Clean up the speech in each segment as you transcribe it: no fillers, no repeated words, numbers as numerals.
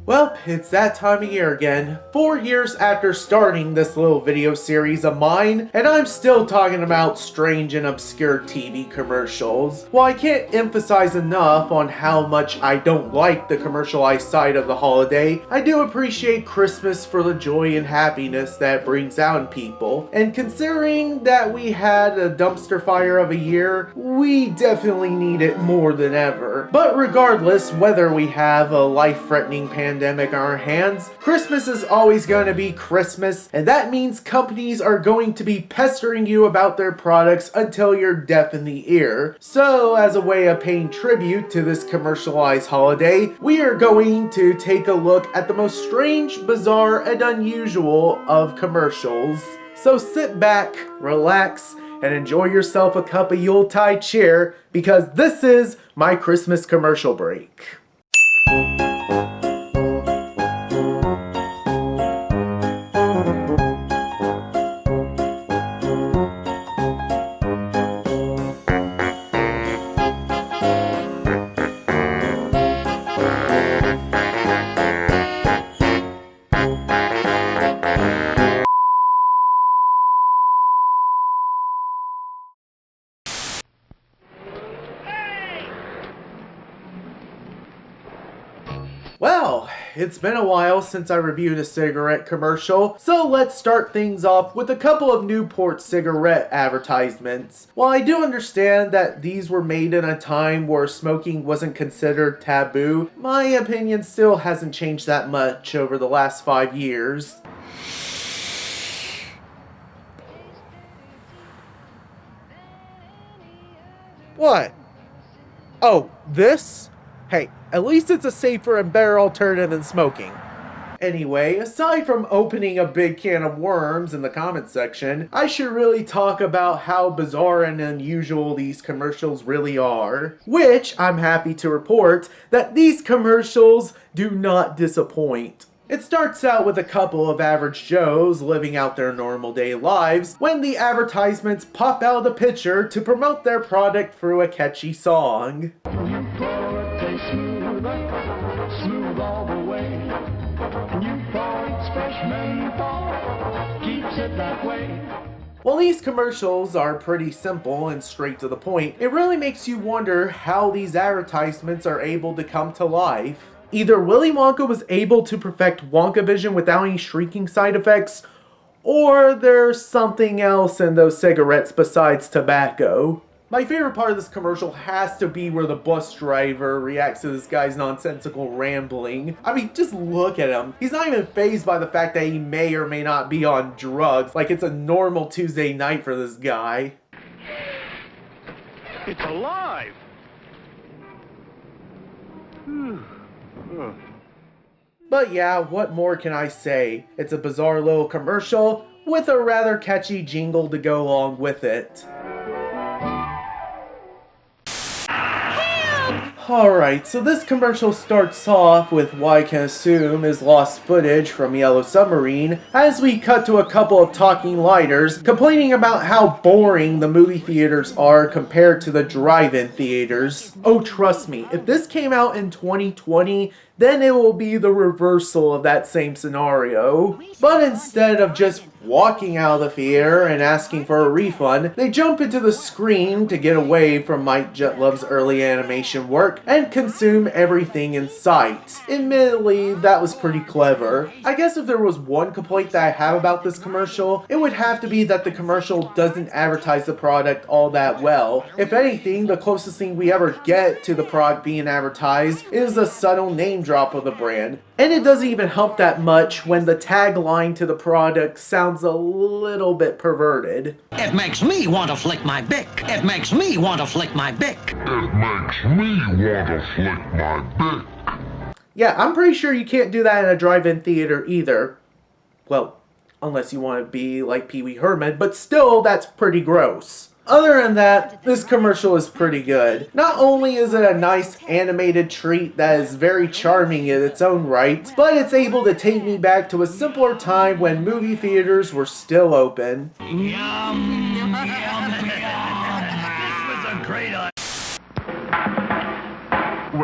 Well, it's that time of year again, 4 years after starting this little video series of mine, and I'm still talking about strange and obscure TV commercials. While I can't emphasize enough on how much I don't like the commercialized side of the holiday, I do appreciate Christmas for the joy and happiness that it brings out in people. And considering that we had a dumpster fire of a year, we definitely need it more than ever. But regardless whether we have a life-threatening pandemic on our hands, Christmas is always going to be Christmas, and that means companies are going to be pestering you about their products until you're deaf in the ear. So, as a way of paying tribute to this commercialized holiday, we are going to take a look at the most strange, bizarre, and unusual of commercials. So sit back, relax, and enjoy yourself a cup of Yuletide cheer, because this is my Christmas commercial break. Well, it's been a while since I reviewed a cigarette commercial, so let's start things off with a couple of Newport cigarette advertisements. While I do understand that these were made in a time where smoking wasn't considered taboo, my opinion still hasn't changed that much over the last 5 years. What? Oh, this? Hey, at least it's a safer and better alternative than smoking. Anyway, aside from opening a big can of worms in the comment section, I should really talk about how bizarre and unusual these commercials really are. Which, I'm happy to report, that these commercials do not disappoint. It starts out with a couple of average Joes living out their normal day lives when the advertisements pop out of the picture to promote their product through a catchy song. Smooth all the way. Newport's fresh menthol keeps it that way. While these commercials are pretty simple and straight to the point, it really makes you wonder how these advertisements are able to come to life. Either Willy Wonka was able to perfect Wonkavision without any shrieking side effects, or there's something else in those cigarettes besides tobacco. My favorite part of this commercial has to be where the bus driver reacts to this guy's nonsensical rambling. I mean, just look at him. He's not even fazed by the fact that he may or may not be on drugs, like it's a normal Tuesday night for this guy. It's alive! But yeah, what more can I say? It's a bizarre little commercial with a rather catchy jingle to go along with it. Alright, so this commercial starts off with what I can assume is lost footage from Yellow Submarine, as we cut to a couple of talking lighters complaining about how boring the movie theaters are compared to the drive-in theaters. Oh, trust me, if this came out in 2020, then it will be the reversal of that same scenario. But instead of just walking out of the theater and asking for a refund, they jump into the screen to get away from Mike Jetlove's early animation work and consume everything in sight. Admittedly, that was pretty clever. I guess if there was one complaint that I have about this commercial, it would have to be that the commercial doesn't advertise the product all that well. If anything, the closest thing we ever get to the product being advertised is a subtle name drop of the brand. And it doesn't even help that much when the tagline to the product sounds a little bit perverted. It makes me want to flick my bick. It makes me want to flick my bick. It makes me want to flick my bick. Yeah, I'm pretty sure you can't do that in a drive-in theater either. Well, unless you want to be like Pee Wee Herman, but still, that's pretty gross. Other than that, this commercial is pretty good. Not only is it a nice animated treat that is very charming in its own right, but it's able to take me back to a simpler time when movie theaters were still open. Yum, yum, yum. This was a great idea.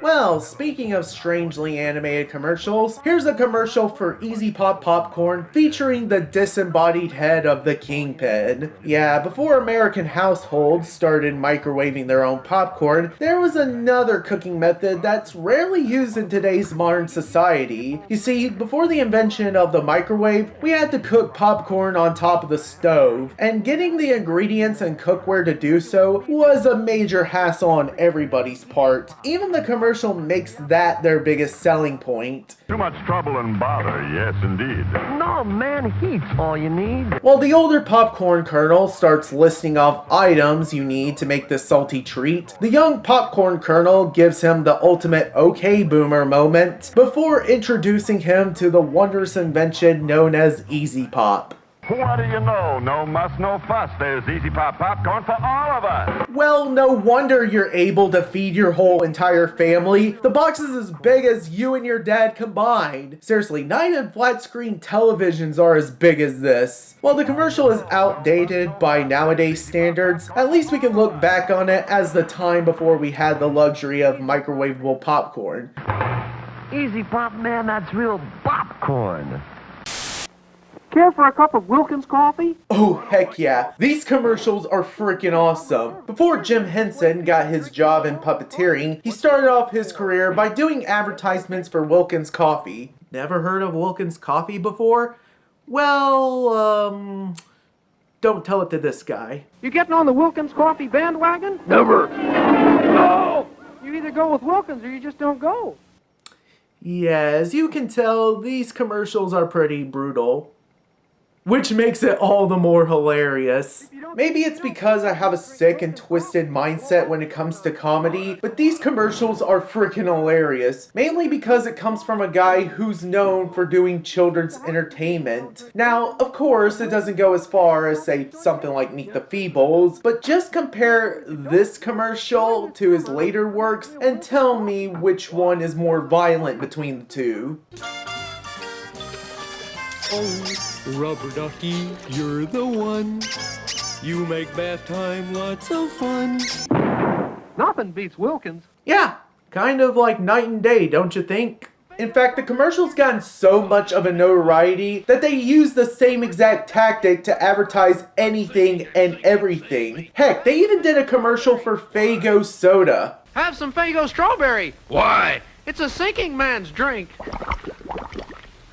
Well, speaking of strangely animated commercials, here's a commercial for Easy Pop Popcorn featuring the disembodied head of the Kingpin. Yeah, before American households started microwaving their own popcorn, there was another cooking method that's rarely used in today's modern society. You see, before the invention of the microwave, we had to cook popcorn on top of the stove, and getting the ingredients and cookware to do so was a major hassle on everybody's part. Even the commercial makes that their biggest selling point. Too much trouble and bother, yes indeed. No, man, heat's all you need. While the older popcorn kernel starts listing off items you need to make this salty treat, the young popcorn kernel gives him the ultimate okay boomer moment before introducing him to the wondrous invention known as Easy Pop. What do you know? No muss, no fuss. There's Easy Pop popcorn for all of us. Well, no wonder you're able to feed your whole entire family. The box is as big as you and your dad combined. Seriously, not even flat screen televisions are as big as this. While the commercial is outdated by nowadays standards, at least we can look back on it as the time before we had the luxury of microwavable popcorn. Easy Pop, man, that's real popcorn. Care for a cup of Wilkins coffee? Oh, heck yeah. These commercials are freaking awesome. Before Jim Henson got his job in puppeteering, he started off his career by doing advertisements for Wilkins Coffee. Never heard of Wilkins Coffee before? Well, don't tell it to this guy. You getting on the Wilkins coffee bandwagon? Never. No! You either go with Wilkins or you just don't go. Yeah, as you can tell, these commercials are pretty brutal. Which makes it all the more hilarious. Maybe it's because I have a sick and twisted mindset when it comes to comedy, but these commercials are freaking hilarious. Mainly because it comes from a guy who's known for doing children's entertainment. Now, of course, it doesn't go as far as, say, something like Meet the Feebles, but just compare this commercial to his later works and tell me which one is more violent between the two. Oh, rubber ducky, you're the one. You make bath time lots of fun. Nothing beats Wilkins. Yeah, kind of like night and day, don't you think? In fact, the commercial's gotten so much of a notoriety that they use the same exact tactic to advertise anything and everything. Heck, they even did a commercial for Faygo soda. Have some Faygo strawberry. Why? It's a sinking man's drink.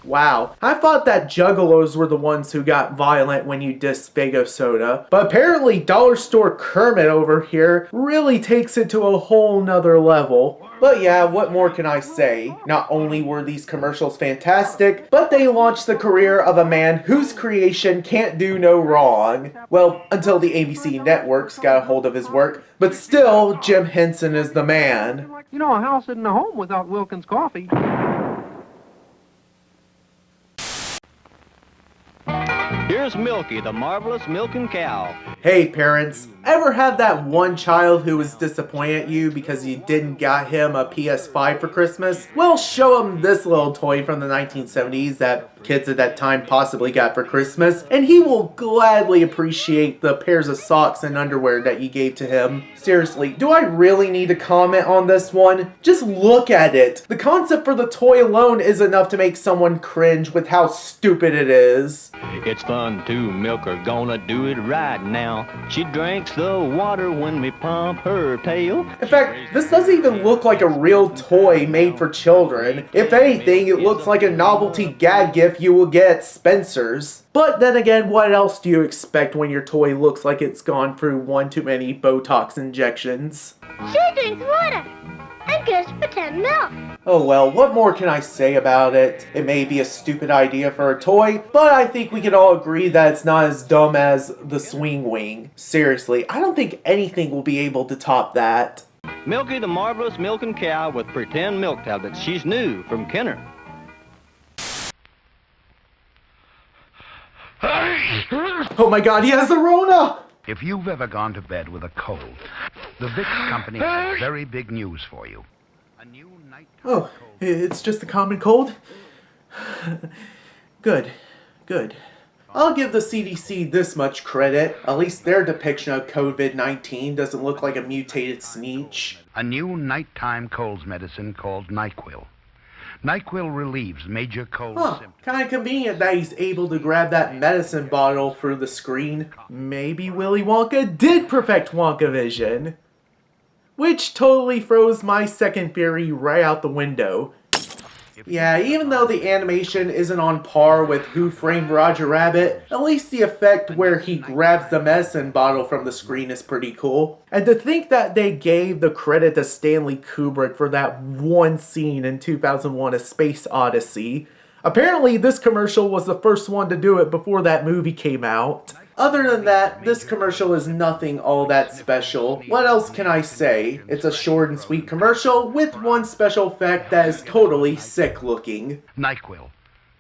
Wow, I thought that Juggalos were the ones who got violent when you dissed Faygo soda, but apparently Dollar Store Kermit over here really takes it to a whole nother level. But yeah, what more can I say? Not only were these commercials fantastic, but they launched the career of a man whose creation can't do no wrong. Well, until the ABC networks got a hold of his work, but still, Jim Henson is the man. You know, a house isn't a home without Wilkins coffee. Here's Milky, the marvelous milking cow. Hey parents, ever have that one child who was disappointed at you because you didn't got him a PS5 for Christmas? Well, show him this little toy from the 1970s that kids at that time possibly got for Christmas, and he will gladly appreciate the pairs of socks and underwear that you gave to him. Seriously, do I really need to comment on this one? Just look at it. The concept for the toy alone is enough to make someone cringe with how stupid it is. It's fun to milk her, gonna do it right now. She drinks the water when we pump her tail. In fact, this doesn't even look like a real toy made for children. If anything, it looks like a novelty gag gift you will get at Spencer's. But then again, what else do you expect when your toy looks like it's gone through one too many Botox injections? She drinks water and gives pretend milk. Oh well, what more can I say about it? It may be a stupid idea for a toy, but I think we can all agree that it's not as dumb as the Swing Wing. Seriously, I don't think anything will be able to top that. Milky, the marvelous milking cow with pretend milk tablets. She's new from Kenner. Oh my god, he has the Rona! If you've ever gone to bed with a cold, the Vicks Company has very big news for you. A new nighttime Oh, it's just a common cold? Good, good. I'll give the CDC this much credit. At least their depiction of COVID-19 doesn't look like a mutated Sneetch. a new nighttime colds medicine called NyQuil. NyQuil relieves major cold symptoms. Kind of convenient that he's able to grab that medicine bottle through the screen. Maybe Willy Wonka did perfect Wonkavision. Which totally throws my second theory right out the window. Yeah, even though the animation isn't on par with Who Framed Roger Rabbit, at least the effect where he grabs the medicine bottle from the screen is pretty cool. And to think that they gave the credit to Stanley Kubrick for that one scene in 2001: A Space Odyssey. Apparently this commercial was the first one to do it before that movie came out. Other than that, this commercial is nothing all that special. What else can I say? It's a short and sweet commercial with one special effect that is totally sick looking. NyQuil,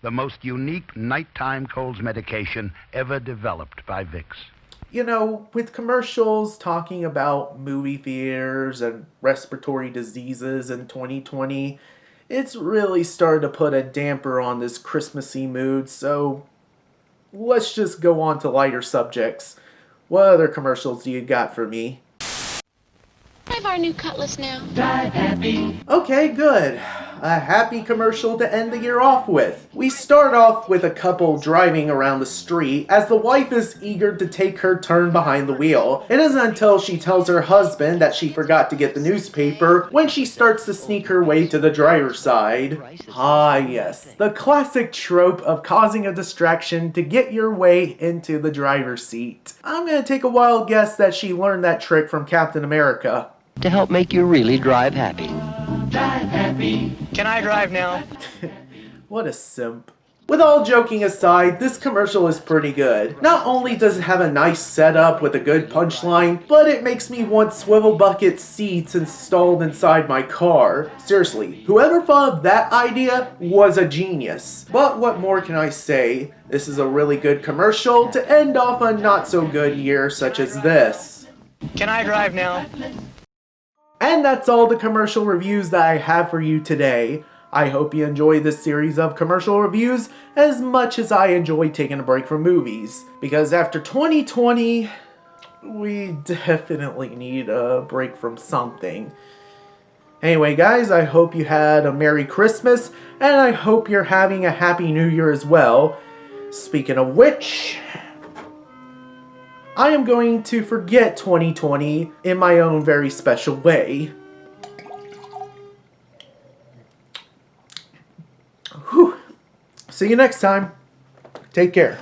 the most unique nighttime colds medication ever developed by Vicks. You know, with commercials talking about movie theaters and respiratory diseases in 2020, it's really started to put a damper on this Christmassy mood, so let's just go on to lighter subjects. What other commercials do you got for me? I have our new Cutlass now. Drive happy. Okay, good. A happy commercial to end the year off with. We start off with a couple driving around the street as the wife is eager to take her turn behind the wheel. It isn't until she tells her husband that she forgot to get the newspaper when she starts to sneak her way to the driver's side. Ah yes, the classic trope of causing a distraction to get your way into the driver's seat. I'm gonna take a wild guess that she learned that trick from Captain America. To help make you really drive happy. Drive happy. Can I drive now? What a simp. With all joking aside, this commercial is pretty good. Not only does it have a nice setup with a good punchline, but it makes me want swivel bucket seats installed inside my car. Seriously, whoever thought of that idea was a genius. But what more can I say? This is a really good commercial to end off a not so good year such as this. Can I drive now? And that's all the commercial reviews that I have for you today. I hope you enjoy this series of commercial reviews as much as I enjoy taking a break from movies. Because after 2020, we definitely need a break from something. Anyway guys, I hope you had a Merry Christmas, and I hope you're having a Happy New Year as well. Speaking of which, I am going to forget 2020 in my own very special way. Whew. See you next time. Take care.